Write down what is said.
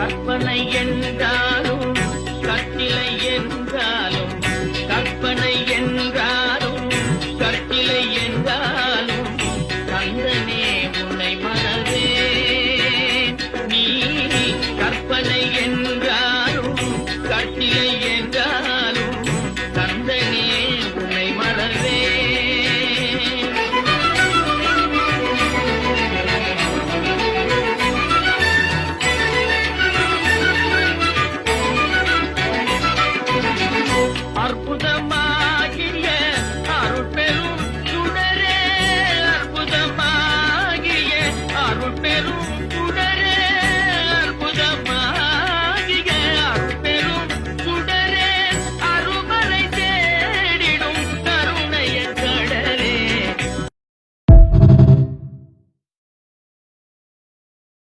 கற்பனை என்றாலும் கட்டிலை என்றாலும் கற்பனை என்றாலும் கட்டிலை என்றாலும் கந்தனே உன்னை மறவே நீ கற்பனை என்றாலும் கட்டிலை என்றாலும் கந்தனே உன்னை மறவே அற்புதமாகிய அருட்பெரும் சுடரே அற்புதமாகிய அருட்பெரும்